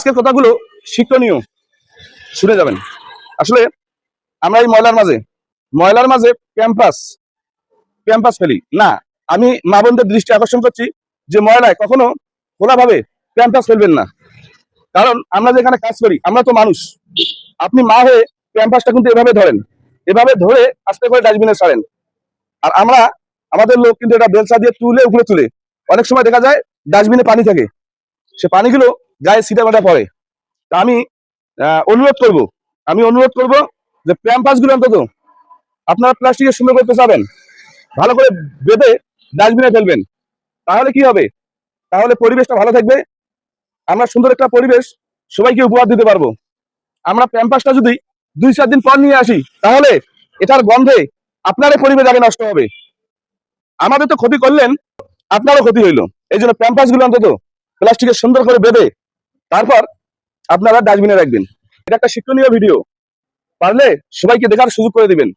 আজকের কথাগুলো শিক্ষণীয়, শুনে যাবেন। আসলে আমরা এই ময়লার মাঝে ক্যাম্পাস ফেলি না। আমি মা বোনদের দৃষ্টি আকর্ষণ করছি যে ময়লায় কখনো খোলাভাবে ক্যাম্পাস ফেলবেন না। কারণ আমরা যেখানে কাজ করি, আমরা তো মানুষ। আপনি মা হয়ে ক্যাম্পাসটা কিন্তু এভাবে ধরেন, এভাবে ধরে আস্তে করে ডাস্টবিনে ছাড়েন। আর আমাদের লোক কিন্তু এটা বেলসা দিয়ে তুলে উপরে তুলে, অনেক সময় দেখা যায় ডাস্টবিনে পানি থাকে, সে পানিগুলো গায়ে ছিটা মাটা পড়ে। তা আমি অনুরোধ করব যে ক্যাম্পাস গুলো অন্তত আপনারা প্লাস্টিকের সুন্দর করতে চাবেন, ভালো করে বেঁধে ডাস্টবিনে ফেলবেন। তাহলে কি হবে? তাহলে পরিবেশটা ভালো থাকবে, আমরা সুন্দর একটা পরিবেশ সবাইকে উপহার দিতে পারবো। আমরা ক্যাম্পাসটা যদি 2-4 দিন পর নিয়ে আসি, তাহলে এটার গন্ধে আপনারই পরিবেশ আগে নষ্ট হবে। আমাদের তো ক্ষতি করলেন, আপনারও ক্ষতি হইলো। এই জন্য ক্যাম্পাস গুলো অন্তত প্লাস্টিকের সুন্দর করে বেঁধে তারপর আপনারা ডাস্টবিনে রাখবেন। এটা একটা শিক্ষণীয় ভিডিও, পারলে সবাইকে দেখার সুযোগ করে দিবেন।